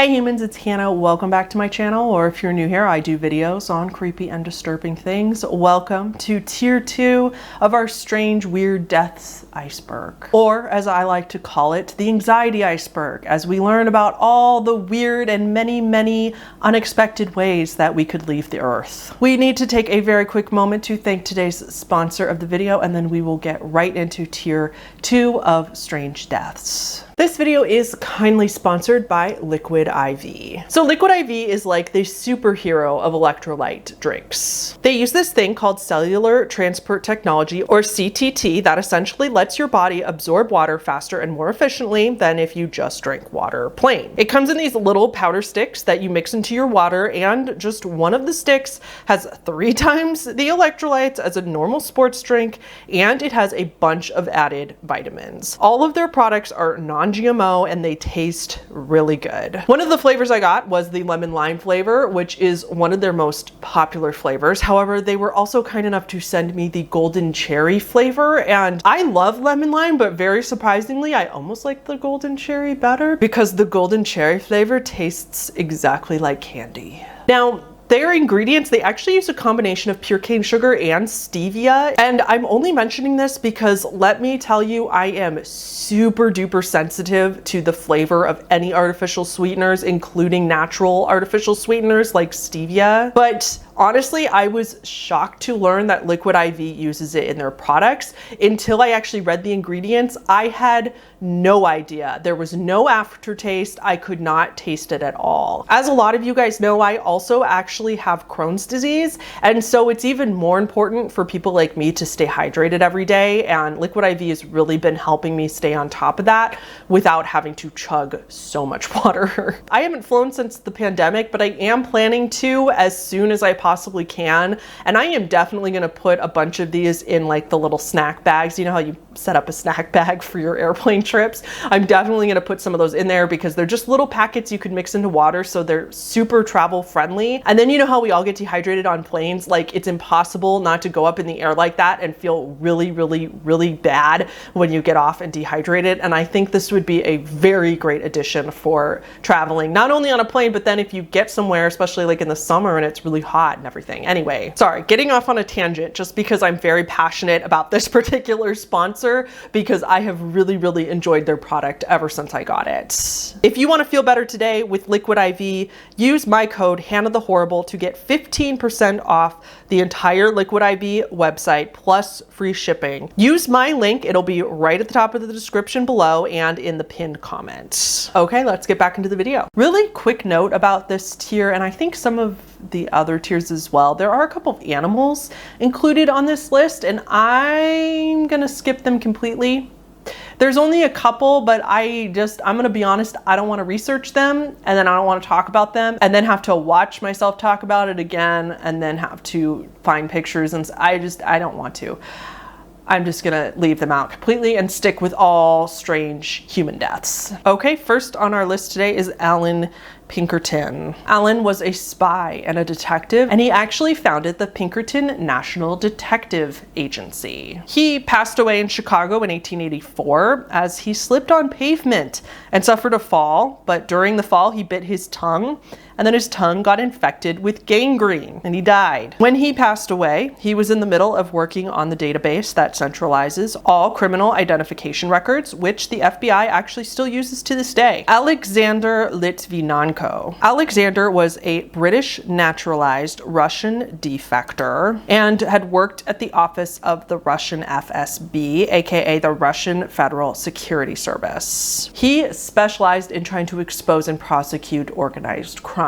Hey humans, it's Hannah. Welcome back to my channel, or if you're new here, I do videos on creepy and disturbing things. Welcome to tier 2 of our strange, weird deaths iceberg. Or as I like to call it, the anxiety iceberg, as we learn about all the weird and many unexpected ways that we could leave the earth. We need to take a very quick moment to thank today's sponsor of the video, and then we will get right into tier 2 of strange deaths. This video is kindly sponsored by Liquid IV. So Liquid IV is like the superhero of electrolyte drinks. They use this thing called cellular transport technology, or CTT, that essentially lets your body absorb water faster and more efficiently than if you just drank water plain. It comes in these little powder sticks that you mix into your water, and just one of the sticks has 3 times the electrolytes as a normal sports drink, and it has a bunch of added vitamins. All of their products are non-GMO and they taste really good. One of the flavors I got was the lemon lime flavor, which is one of their most popular flavors. However, they were also kind enough to send me the golden cherry flavor, and I love lemon lime, but very surprisingly, I almost like the golden cherry better because the golden cherry flavor tastes exactly like candy. Now, their ingredients, they actually use a combination of pure cane sugar and stevia. And I'm only mentioning this because let me tell you, I am super duper sensitive to the flavor of any artificial sweeteners, including natural artificial sweeteners like stevia. But honestly, I was shocked to learn that Liquid IV uses it in their products. Until I actually read the ingredients, I had no idea. There was no aftertaste. I could not taste it at all. As a lot of you guys know, I also actually have Crohn's disease, and so it's even more important for people like me to stay hydrated every day, and Liquid IV has really been helping me stay on top of that without having to chug so much water. I haven't flown since the pandemic, but I am planning to as soon as I possibly can, and I am definitely going to put a bunch of these in like the little snack bags. You know how you set up a snack bag for your airplane trips? I'm definitely going to put some of those in there because they're just little packets you could mix into water, so they're super travel friendly. And then you know how we all get dehydrated on planes? Like, it's impossible not to go up in the air like that and feel really bad when you get off and dehydrated. And I think this would be a very great addition for traveling, not only on a plane, but then if you get somewhere, especially like in the summer and it's really hot and everything. Anyway, sorry, getting off on a tangent just because I'm very passionate about this particular sponsor because I have really enjoyed their product ever since I got it. If you want to feel better today with Liquid IV, use my code HannahTheHorrible to get 15% off the entire Liquid IV website plus free shipping. Use my link. It'll be right at the top of the description below and in the pinned comments. Okay, let's get back into the video. Really quick note about this tier, and I think some of the other tiers as well. There are a couple of animals included on this list, and I'm gonna skip them completely. There's only a couple, but I'm gonna be honest, I don't want to research them, and then I don't want to talk about them, and then have to watch myself talk about it again, and then have to find pictures, and I don't want to. I'm just gonna leave them out completely and stick with all strange human deaths. Okay, first on our list today is Allan Pinkerton. Allan was a spy and a detective, and he actually founded the Pinkerton National Detective Agency. He passed away in Chicago in 1884 as he slipped on pavement and suffered a fall, but during the fall he bit his tongue, and then his tongue got infected with gangrene and he died. When he passed away, he was in the middle of working on the database that centralizes all criminal identification records, which the FBI actually still uses to this day. Alexander Litvinenko. Alexander was a British naturalized Russian defector and had worked at the office of the Russian FSB, aka the Russian Federal Security Service. He specialized in trying to expose and prosecute organized crime.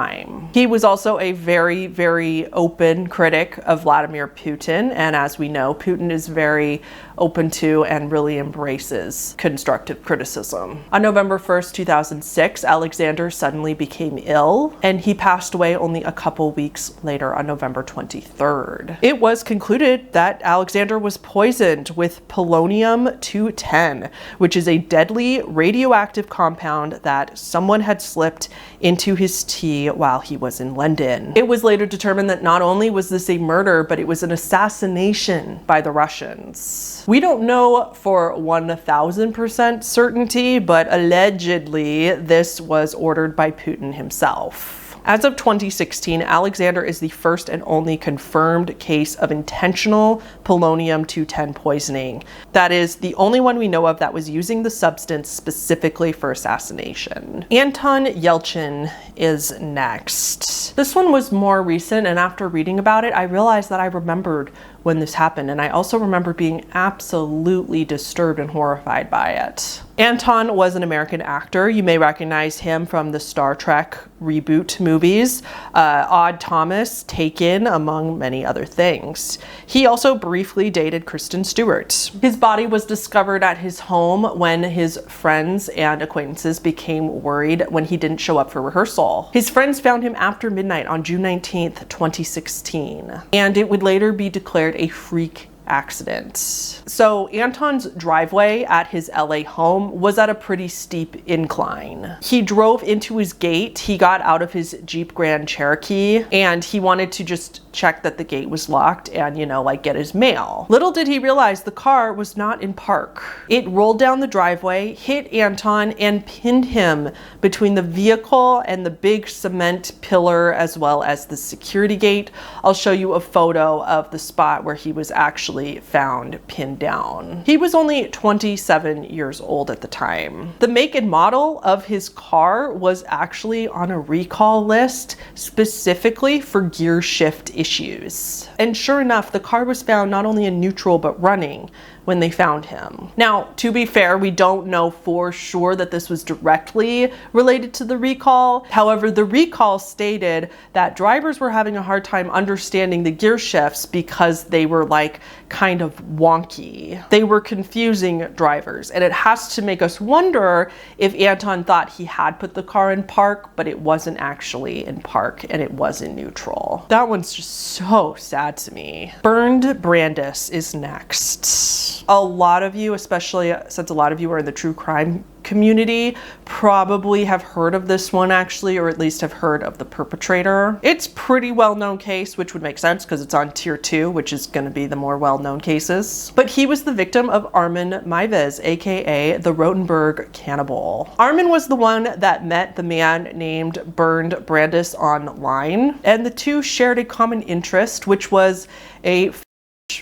He was also a very open critic of Vladimir Putin, and as we know, Putin is very open to and really embraces constructive criticism. On November 1st, 2006, Alexander suddenly became ill, and he passed away only a couple weeks later on November 23rd. It was concluded that Alexander was poisoned with polonium-210, which is a deadly radioactive compound that someone had slipped into his tea while he was in London. It was later determined that not only was this a murder, but it was an assassination by the Russians. We don't know for 1000% certainty, but allegedly this was ordered by Putin Putin himself. As of 2016, Alexander is the first and only confirmed case of intentional polonium-210 poisoning. That is the only one we know of that was using the substance specifically for assassination. Anton Yelchin is next. This one was more recent, and after reading about it, I realized that I remembered when this happened, and I also remember being absolutely disturbed and horrified by it. Anton was an American actor. You may recognize him from the Star Trek reboot movies, Odd Thomas, Taken, among many other things. He also briefly dated Kristen Stewart. His body was discovered at his home when his friends and acquaintances became worried when he didn't show up for rehearsal. His friends found him after midnight on June 19th, 2016, and it would later be declared a freak accident. So Anton's driveway at his LA home was at a pretty steep incline. He drove into his gate, he got out of his Jeep Grand Cherokee, and he wanted to just check that the gate was locked and, you know, like get his mail. Little did he realize the car was not in park. It rolled down the driveway, hit Anton, and pinned him between the vehicle and the big cement pillar as well as the security gate. I'll show you a photo of the spot where he was actually found pinned down. He was only 27 years old at the time. The make and model of his car was actually on a recall list specifically for gear shift issues. And sure enough, the car was found not only in neutral but running when they found him. Now, to be fair, we don't know for sure that this was directly related to the recall. However, the recall stated that drivers were having a hard time understanding the gear shifts because they were like kind of wonky. They were confusing drivers, and it has to make us wonder if Anton thought he had put the car in park, but it wasn't actually in park and it was in neutral. That one's just so sad to me. Bernd Brandes is next. A lot of you, especially since a lot of you are in the true crime community, probably have heard of this one actually, or at least have heard of the perpetrator. It's pretty well-known case, which would make sense because it's on tier 2, which is going to be the more well-known cases. But he was the victim of Armin Meiwes, aka the Rotenburg cannibal. Armin was the one that met the man named Bernd Brandes online, and the two shared a common interest, which was a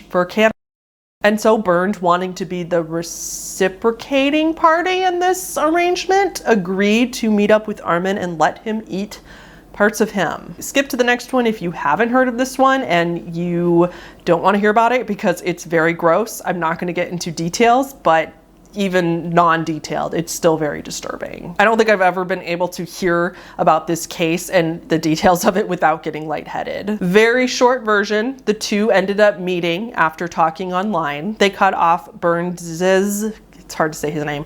for cannibal. And so Bernd, wanting to be the reciprocating party in this arrangement, agreed to meet up with Armin and let him eat parts of him. Skip to the next one if you haven't heard of this one and you don't want to hear about it because it's very gross. I'm not going to get into details, but even non-detailed, it's still very disturbing. I don't think I've ever been able to hear about this case and the details of it without getting lightheaded. Very short version, the two ended up meeting after talking online. They cut off Bernd's, it's hard to say his name,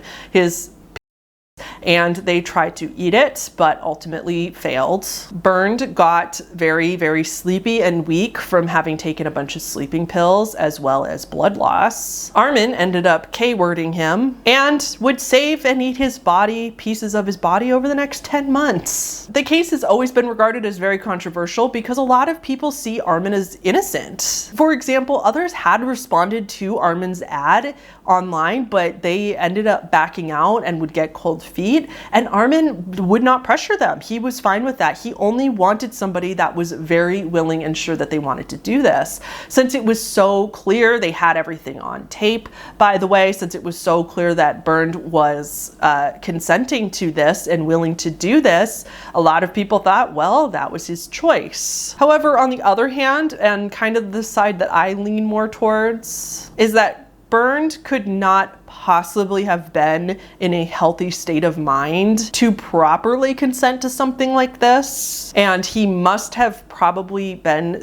and they tried to eat it, but ultimately failed. Bernd got very, very sleepy and weak from having taken a bunch of sleeping pills as well as blood loss. Armin ended up K-wording him and would save and eat his body, pieces of his body, over the next 10 months. The case has always been regarded as very controversial because a lot of people see Armin as innocent. For example, others had responded to Armin's ad online, but they ended up backing out and would get cold feet, and Armin would not pressure them. He was fine with that. He only wanted somebody that was very willing and sure that they wanted to do this. Since it was so clear, they had everything on tape, by the way, since it was so clear that Bernd was consenting to this and willing to do this, a lot of people thought, well, that was his choice. However, on the other hand, and kind of the side that I lean more towards, is that Bernd could not possibly have been in a healthy state of mind to properly consent to something like this, and he must have probably been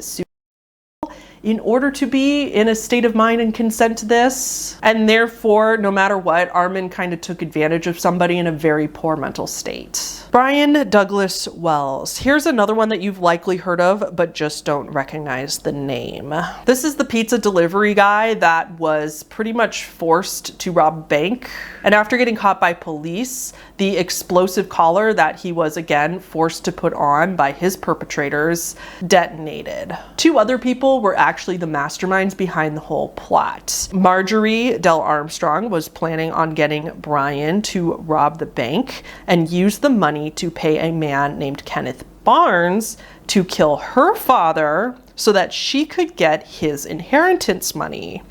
in order to be in a state of mind and consent to this. And therefore, no matter what, Armin kind of took advantage of somebody in a very poor mental state. Brian Douglas Wells. Here's another one that you've likely heard of, but just don't recognize the name. This is the pizza delivery guy that was pretty much forced to rob a bank. And after getting caught by police, The explosive collar that he was again forced to put on by his perpetrators detonated. 2 other people were actually the masterminds behind the whole plot. Marjorie Dell Armstrong was planning on getting Brian to rob the bank and use the money to pay a man named Kenneth Barnes to kill her father so that she could get his inheritance money.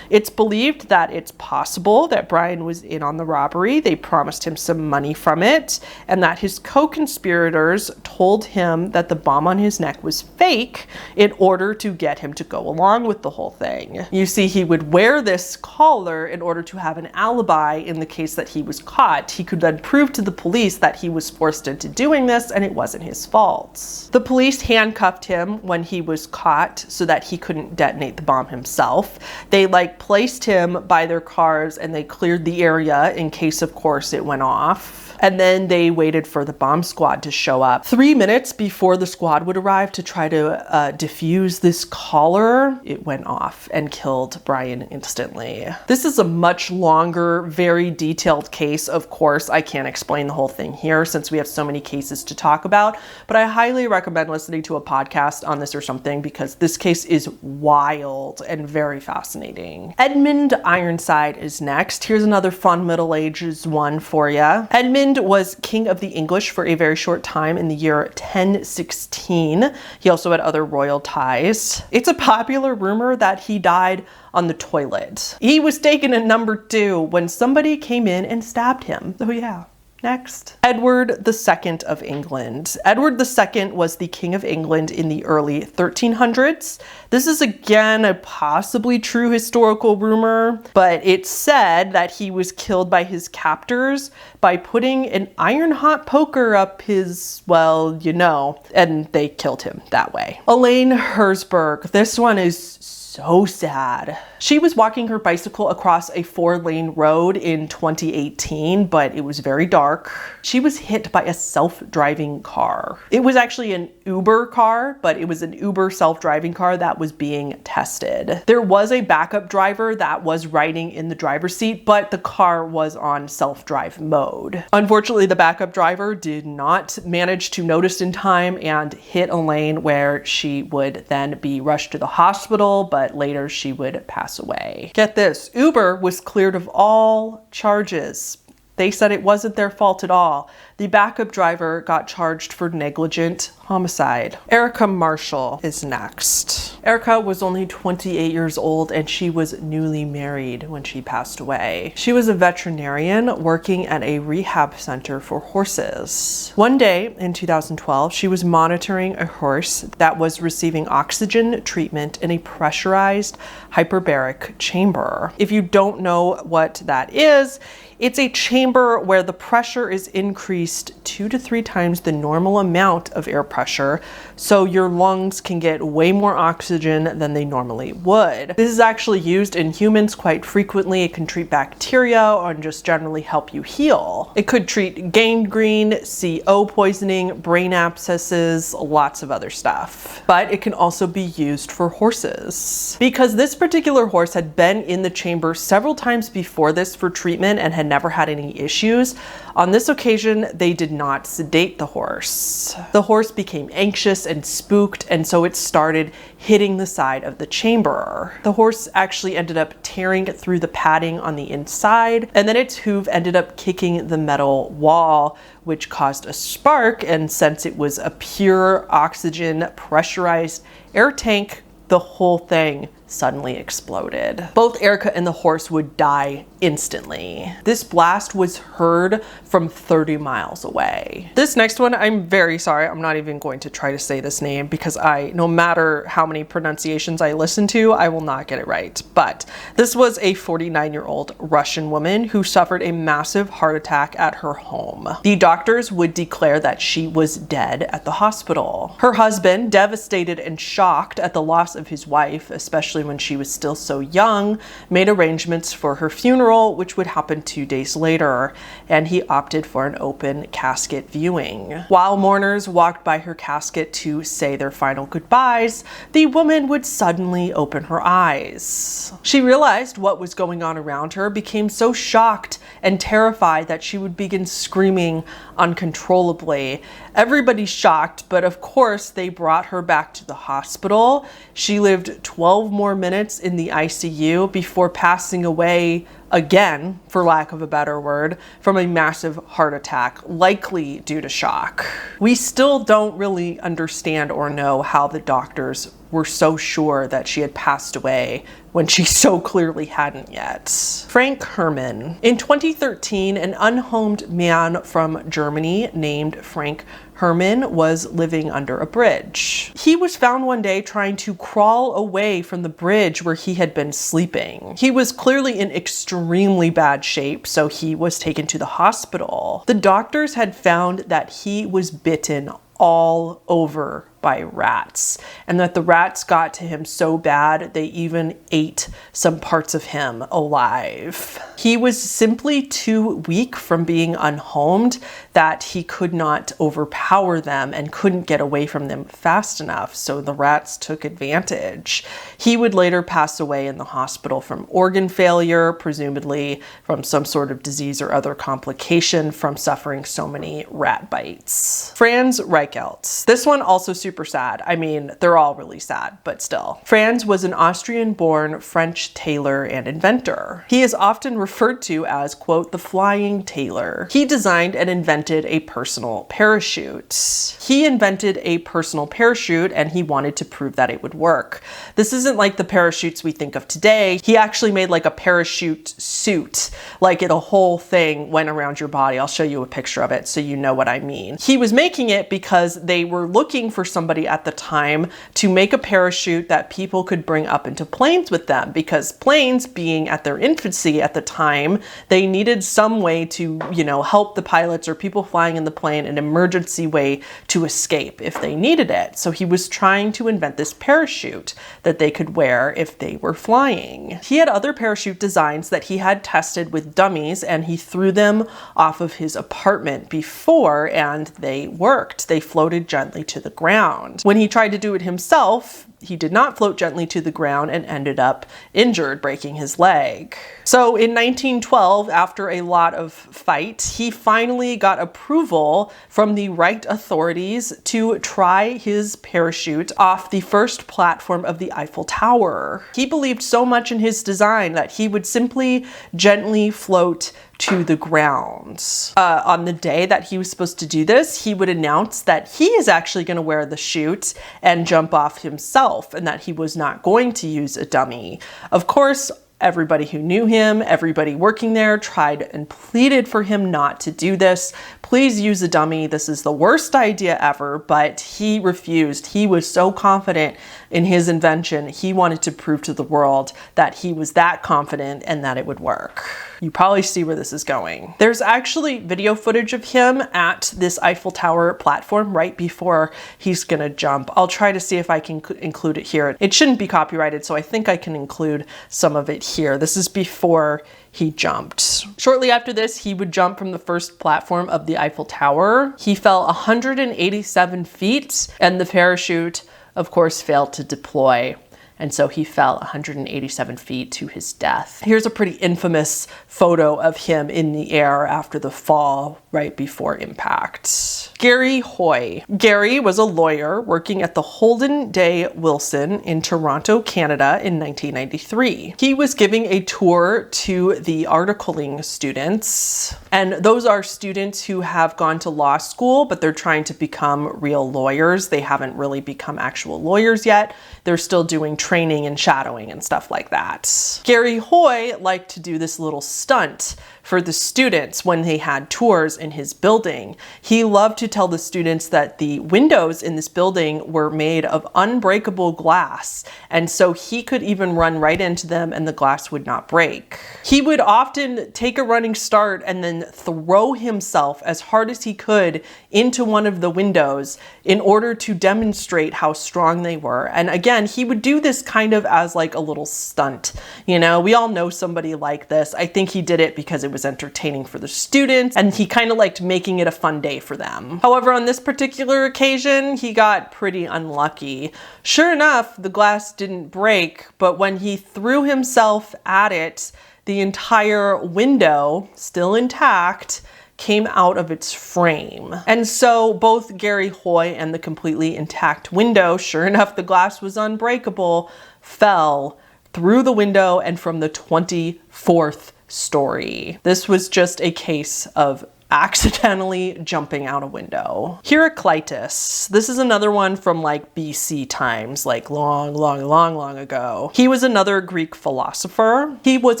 It's believed that it's possible that Brian was in on the robbery. They promised him some money from it, and that his co-conspirators told him that the bomb on his neck was fake in order to get him to go along with the whole thing. You see, he would wear this collar in order to have an alibi in the case that he was caught. He could then prove to the police that he was forced into doing this and it wasn't his fault. The police handcuffed him when he was caught so that he couldn't detonate the bomb himself. They placed him by their cars and they cleared the area in case, of course, it went off. And then they waited for the bomb squad to show up. 3 minutes before the squad would arrive to try to defuse this collar, it went off and killed Brian instantly. This is a much longer, very detailed case. Of course, I can't explain the whole thing here since we have so many cases to talk about, but I highly recommend listening to a podcast on this or something because this case is wild and very fascinating. Edmund Ironside is next. Here's another fun Middle Ages one for you. Edmund was king of the English for a very short time in the year 1016. He also had other royal ties. It's a popular rumor that he died on the toilet. He was taken at number 2 when somebody came in and stabbed him. Oh yeah. Next, Edward II of England. Edward II was the King of England in the early 1300s. This is again a possibly true historical rumor, but it's said that he was killed by his captors by putting an iron hot poker up his, well, you know, and they killed him that way. Elaine Herzberg. This one is so sad. She was walking her bicycle across a 4-lane road in 2018, but it was very dark. She was hit by a self-driving car. It was actually an Uber car, but it was an Uber self-driving car that was being tested. There was a backup driver that was riding in the driver's seat, but the car was on self-drive mode. Unfortunately, the backup driver did not manage to notice in time and hit Elaine, where she would then be rushed to the hospital, but later she would pass away. Get this, Uber was cleared of all charges. They said it wasn't their fault at all. The backup driver got charged for negligent homicide. Erica Marshall is next. Erica was only 28 years old and she was newly married when she passed away. She was a veterinarian working at a rehab center for horses. One day in 2012, she was monitoring a horse that was receiving oxygen treatment in a pressurized hyperbaric chamber. If you don't know what that is, it's a chamber where the pressure is increased 2 to 3 times the normal amount of air pressure, so your lungs can get way more oxygen than they normally would. This is actually used in humans quite frequently. It can treat bacteria or just generally help you heal. It could treat gangrene, CO poisoning, brain abscesses, lots of other stuff. But it can also be used for horses. Because this particular horse had been in the chamber several times before this for treatment and had never had any issues, on this occasion, they did not sedate the horse. The horse became anxious and spooked, and so it started hitting the side of the chamber. The horse actually ended up tearing through the padding on the inside, and then its hoof ended up kicking the metal wall, which caused a spark, and since it was a pure oxygen pressurized air tank, the whole thing suddenly exploded. Both Erica and the horse would die instantly. This blast was heard from 30 miles away. This next one, I'm very sorry, I'm not even going to try to say this name because no matter how many pronunciations I listen to, I will not get it right. But this was a 49-year-old Russian woman who suffered a massive heart attack at her home. The doctors would declare that she was dead at the hospital. Her husband, devastated and shocked at the loss of his wife, especially especially when she was still so young, made arrangements for her funeral, which would happen 2 days later, and he opted for an open casket viewing. While mourners walked by her casket to say their final goodbyes, the woman would suddenly open her eyes. She realized what was going on around her, became so shocked and terrified that she would begin screaming uncontrollably. Everybody's shocked, but of course they brought her back to the hospital. She lived 12 more minutes in the ICU before passing away again, for lack of a better word, from a massive heart attack, likely due to shock. We still don't really understand or know how the doctors were so sure that she had passed away when she so clearly hadn't yet. Frank Herrmann. In 2013, an unhomed man from Germany named Frank Herrmann was living under a bridge. He was found one day trying to crawl away from the bridge where he had been sleeping. He was clearly in extremely bad shape, so he was taken to the hospital. The doctors had found that he was bitten all over by rats, and that the rats got to him so bad they even ate some parts of him alive. He was simply too weak from being unhomed that he could not overpower them and couldn't get away from them fast enough, so the rats took advantage. He would later pass away in the hospital from organ failure, presumably from some sort of disease or other complication from suffering so many rat bites. Franz Reichelt. This one also super sad. I mean, they're all really sad, but still. Franz was an Austrian-born French tailor and inventor. He is often referred to as, quote, the flying tailor. He designed and invented a personal parachute. He invented a personal parachute and he wanted to prove that it would work. This isn't like the parachutes we think of today. He actually made like a parachute suit, like a whole thing went around your body. I'll show you a picture of it so you know what I mean. He was making it because they were looking for somebody at the time to make a parachute that people could bring up into planes with them, because planes being at their infancy at the time, they needed some way to, help the pilots or people flying in the plane an emergency way to escape if they needed it. So he was trying to invent this parachute that they could wear if they were flying. He had other parachute designs that he had tested with dummies, and he threw them off of his apartment before, and they worked. They floated gently to the ground. When he tried to do it himself, he did not float gently to the ground and ended up injured, breaking his leg. So in 1912, after a lot of fight, he finally got approval from the Reich authorities to try his parachute off the first platform of the Eiffel Tower. He believed so much in his design that he would simply gently float to the ground. On the day that he was supposed to do this, he would announce that he is actually going to wear the chute and jump off himself, and that he was not going to use a dummy. Of course, everybody who knew him, everybody working there tried and pleaded for him not to do this. Please use a dummy. This is the worst idea ever, but he refused. He was so confident in his invention. He wanted to prove to the world that he was that confident and that it would work. You probably see where this is going. There's actually video footage of him at this Eiffel Tower platform right before he's gonna jump. I'll try to see if I can include it here. It shouldn't be copyrighted, so I think I can include some of it here. This is before he jumped. Shortly after this, he would jump from the first platform of the Eiffel Tower. He fell 187 feet, and the parachute, of course, failed to deploy. And so he fell 187 feet to his death. Here's a pretty infamous photo of him in the air after the fall, right before impact. Garry Hoy. Garry was a lawyer working at the Holden Day Wilson in Toronto, Canada in 1993. He was giving a tour to the articling students, and those are students who have gone to law school, but they're trying to become real lawyers. They haven't really become actual lawyers yet. They're still doing training and shadowing and stuff like that. Garry Hoy liked to do this little stunt for the students when they had tours in his building. He loved to tell the students that the windows in this building were made of unbreakable glass, and so he could even run right into them and the glass would not break. He would often take a running start and then throw himself as hard as he could into one of the windows in order to demonstrate how strong they were. And again, he would do this kind of as like a little stunt. You know, we all know somebody like this. I think he did it because it was entertaining for the students and he kind of liked making it a fun day for them. However, on this particular occasion, he got pretty unlucky. Sure enough, the glass didn't break, but when he threw himself at it, the entire window, still intact, came out of its frame. And so both Garry Hoy and the completely intact window, sure enough, the glass was unbreakable, fell through the window and from the 24th story. This was just a case of accidentally jumping out a window. Heraclitus. This is another one from like BC times, like long ago. He was another Greek philosopher. He was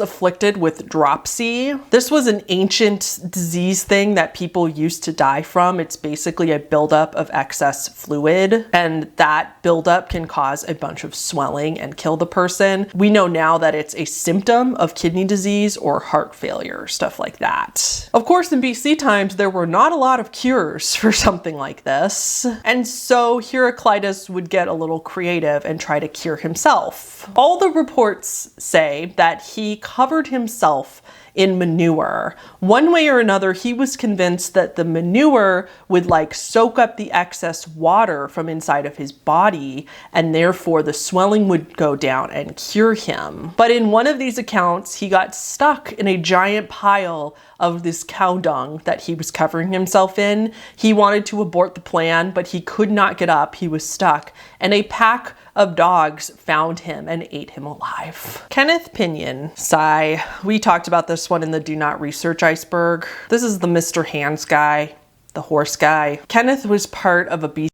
afflicted with dropsy. This was an ancient disease thing that people used to die from. It's basically a buildup of excess fluid, and that buildup can cause a bunch of swelling and kill the person. We know now that it's a symptom of kidney disease or heart failure, stuff like that. Of course, in BC times, there were not a lot of cures for something like this. And so Heraclitus would get a little creative and try to cure himself. All the reports say that he covered himself in manure. One way or another, he was convinced that the manure would like soak up the excess water from inside of his body, and therefore the swelling would go down and cure him. But in one of these accounts, he got stuck in a giant pile of this cow dung that he was covering himself in. He wanted to abort the plan, but he could not get up. He was stuck, and a pack of dogs found him and ate him alive. Kenneth Pinyan. Sigh. We talked about this one in the Do Not Research Iceberg. This is the Mr. Hands guy, the horse guy. Kenneth was part of a BC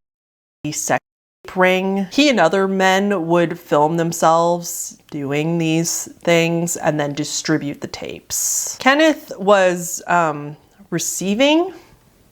sex ring. He and other men would film themselves doing these things and then distribute the tapes. Kenneth was receiving,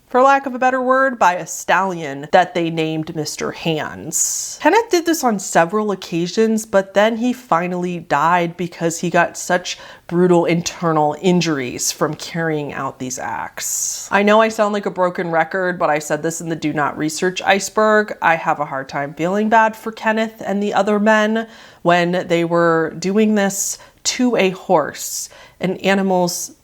for lack of a better word, by a stallion that they named Mr. Hands. Kenneth did this on several occasions, but then he finally died because he got such brutal internal injuries from carrying out these acts. I know I sound like a broken record, but I said this in the Do Not Research Iceberg. I have a hard time feeling bad for Kenneth and the other men when they were doing this to a horse. And animals,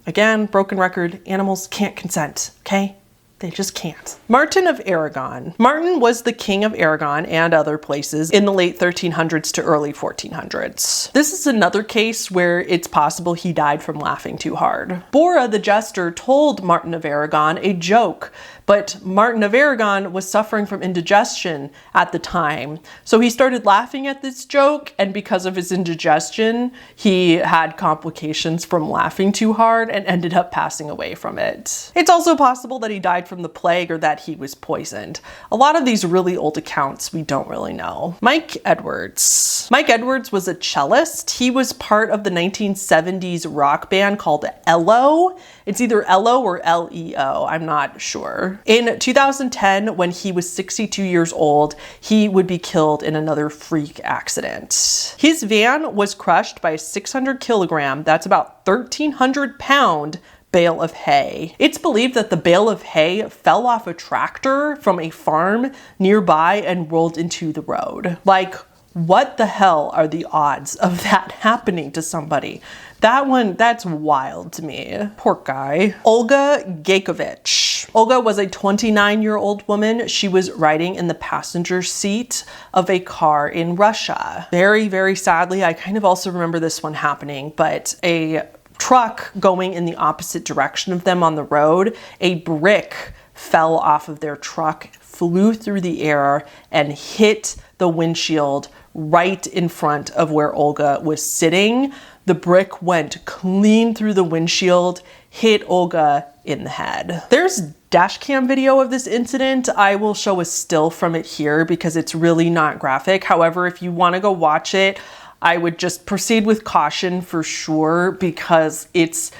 again, broken record, animals can't consent, okay? They just can't. Martin of Aragon. Martin was the king of Aragon and other places in the late 1300s to early 1400s. This is another case where it's possible he died from laughing too hard. Bora the jester told Martin of Aragon a joke, but Martin of Aragon was suffering from indigestion at the time. So he started laughing at this joke, and because of his indigestion, he had complications from laughing too hard and ended up passing away from it. It's also possible that he died from the plague or that he was poisoned. A lot of these really old accounts we don't really know. Mike Edwards. Mike Edwards was a cellist. He was part of the 1970s rock band called ELO. It's either ELO or LEO, I'm not sure. In 2010, when he was 62 years old, he would be killed in another freak accident. His van was crushed by a 600 kilogram, that's about 1,300 pound bale of hay. It's believed that the bale of hay fell off a tractor from a farm nearby and rolled into the road. Like, what the hell are the odds of that happening to somebody? That's wild to me. Poor guy. Olga Gaikovich. Olga was a 29-year-old woman. She was riding in the passenger seat of a car in Russia. Very, very sadly, I kind of also remember this one happening, but a truck going in the opposite direction of them on the road, a brick fell off of their truck, flew through the air, and hit the windshield right in front of where Olga was sitting. The brick went clean through the windshield, hit Olga in the head. There's dash cam video of this incident. I will show a still from it here because it's really not graphic. However, if you want to go watch it, I would just proceed with caution for sure, because it's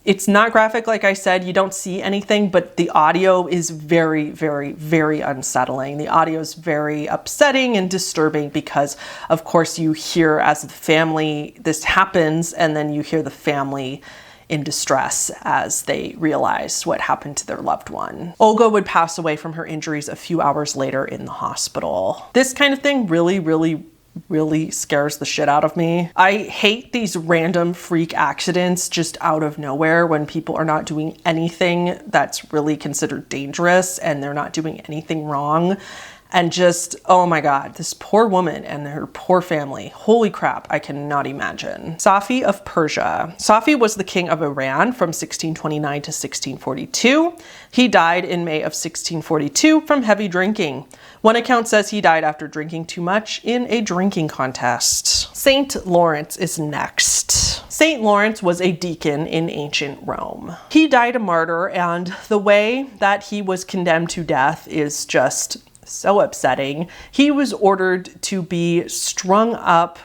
It's not graphic, like I said, you don't see anything, but the audio is very, very, very unsettling. The audio is very upsetting and disturbing because, of course, you hear as the family, this happens, and then you hear the family in distress as they realize what happened to their loved one. Olga would pass away from her injuries a few hours later in the hospital. This kind of thing really scares the shit out of me. I hate these random freak accidents just out of nowhere when people are not doing anything that's really considered dangerous and they're not doing anything wrong. And just, oh my God, this poor woman and her poor family. Holy crap, I cannot imagine. Safi of Persia. Safi was the king of Iran from 1629 to 1642. He died in May of 1642 from heavy drinking. One account says he died after drinking too much in a drinking contest. Saint Lawrence is next. Saint Lawrence was a deacon in ancient Rome. He died a martyr, and the way that he was condemned to death is just so upsetting. He was ordered to be strung up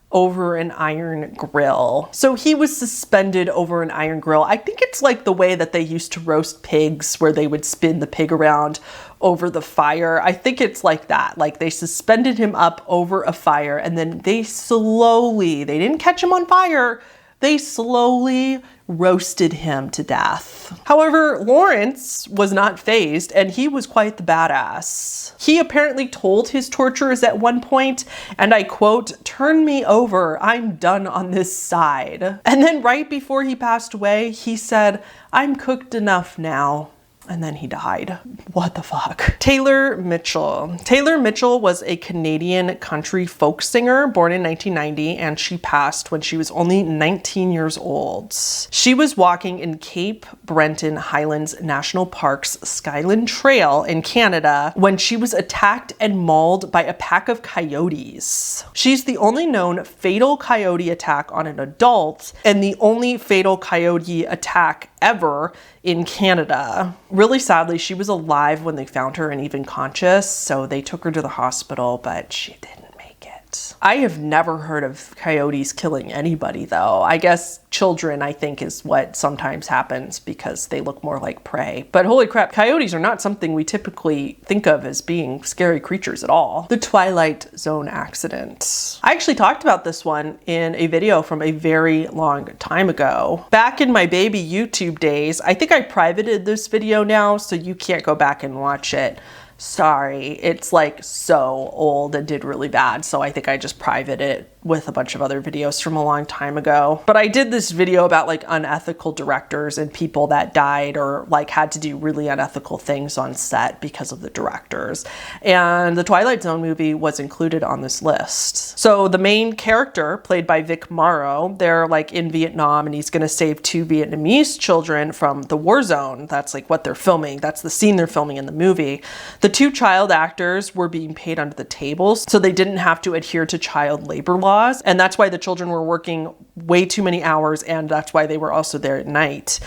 over an iron grill. So he was suspended over an iron grill. I think it's like the way that they used to roast pigs, where they would spin the pig around over the fire. I think it's like that. Like they suspended him up over a fire and then they didn't catch him on fire. They slowly roasted him to death. However, Lawrence was not fazed, and he was quite the badass. He apparently told his torturers at one point, and I quote, "Turn me over, I'm done on this side." And then right before he passed away, he said, "I'm cooked enough now." And then he died. What the fuck? Taylor Mitchell. Taylor Mitchell was a Canadian country folk singer born in 1990, and she passed when she was only 19 years old. She was walking in Cape Breton Highlands National Park's Skyland Trail in Canada when she was attacked and mauled by a pack of coyotes. She's the only known fatal coyote attack on an adult and the only fatal coyote attack ever in Canada. Really sadly, she was alive when they found her and even conscious, so they took her to the hospital, but she didn't make it. I have never heard of coyotes killing anybody though. I guess children, I think, is what sometimes happens because they look more like prey. But holy crap, coyotes are not something we typically think of as being scary creatures at all. The Twilight Zone accident. I actually talked about this one in a video from a very long time ago. Back in my baby YouTube days, I think I privated this video now, so you can't go back and watch it. Sorry, it's like so old and did really bad, so I think I just privated it with a bunch of other videos from a long time ago. But I did this video about like unethical directors and people that died or like had to do really unethical things on set because of the directors. And the Twilight Zone movie was included on this list. So the main character, played by Vic Morrow, they're like in Vietnam and he's gonna save 2 Vietnamese children from the war zone. That's like what they're filming. That's the scene they're filming in the movie. The 2 child actors were being paid under the table, so they didn't have to adhere to child labor laws. And that's why the children were working way too many hours, and that's why they were also there at night.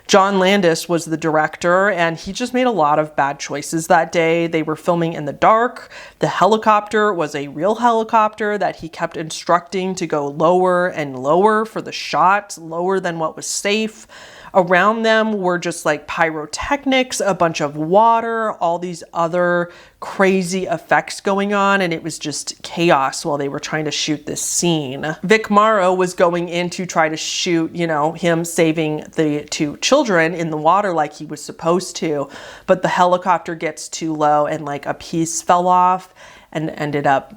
John Landis was the director, and he just made a lot of bad choices that day. They were filming in the dark. The helicopter was a real helicopter that he kept instructing to go lower and lower for the shot, lower than what was safe. Around them were just like pyrotechnics, a bunch of water, all these other crazy effects going on, and it was just chaos while they were trying to shoot this scene. Vic Morrow was going in to try to shoot, you know, him saving the 2 children in the water like he was supposed to, but the helicopter gets too low and like a piece fell off and ended up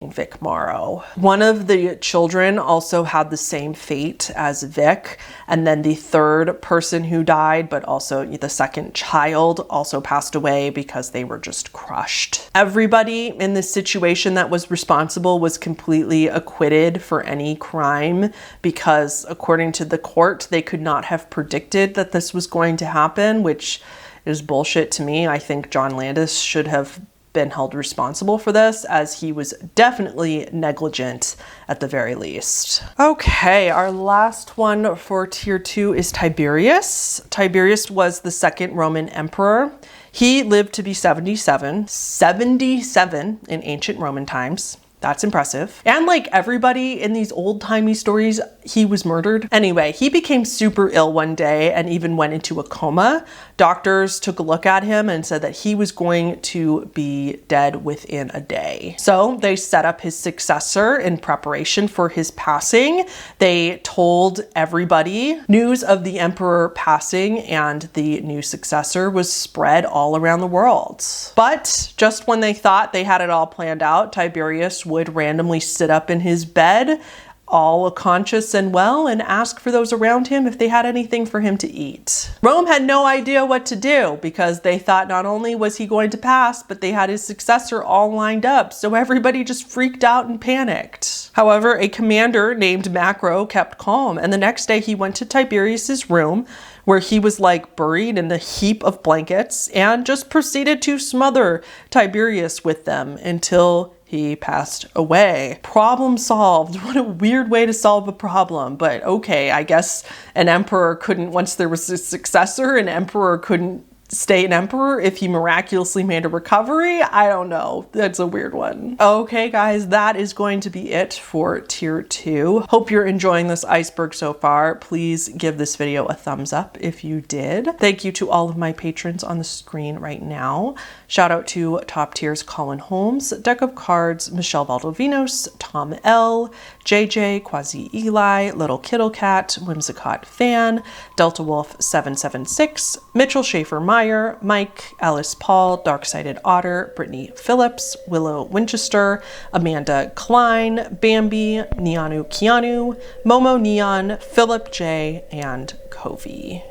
Vic Morrow. One of the children also had the same fate as Vic, and then the 3rd person who died, but also the 2nd child, also passed away because they were just crushed. Everybody in this situation that was responsible was completely acquitted for any crime because, according to the court, they could not have predicted that this was going to happen, which is bullshit to me. I think John Landis should have been held responsible for this, as he was definitely negligent at the very least. Okay, our last one for tier 2 is Tiberius. Tiberius was the 2nd Roman emperor. He lived to be 77 in ancient Roman times. That's impressive. And like everybody in these old-timey stories, he was murdered. Anyway, he became super ill one day and even went into a coma. Doctors took a look at him and said that he was going to be dead within a day. So they set up his successor in preparation for his passing. They told everybody news of the emperor passing, and the new successor was spread all around the world. But just when they thought they had it all planned out, Tiberius would randomly sit up in his bed, all conscious and well, and ask for those around him if they had anything for him to eat. Rome had no idea what to do because they thought not only was he going to pass, but they had his successor all lined up, so everybody just freaked out and panicked. However, a commander named Macro kept calm, and the next day he went to Tiberius's room, where he was like buried in the heap of blankets, and just proceeded to smother Tiberius with them until he passed away. Problem solved. What a weird way to solve a problem, but okay, I guess an emperor couldn't, once there was a successor, an emperor couldn't stay an emperor if he miraculously made a recovery. I don't know. That's a weird one. Okay, guys, that is going to be it for tier 2. Hope you're enjoying this iceberg so far. Please give this video a thumbs up if you did. Thank you to all of my patrons on the screen right now. Shout out to top tiers Colin Holmes, Deck of Cards, Michelle Valdovinos, Tom L, JJ, Quasi Eli, Little Kittle Cat, Whimsicott Fan, Delta Wolf 776, Mitchell Schaefer Meyer, Mike, Alice Paul, Dark-Sided Otter, Brittany Phillips, Willow Winchester, Amanda Klein, Bambi, Neanu Keanu, Momo Neon, Philip J, and Covey.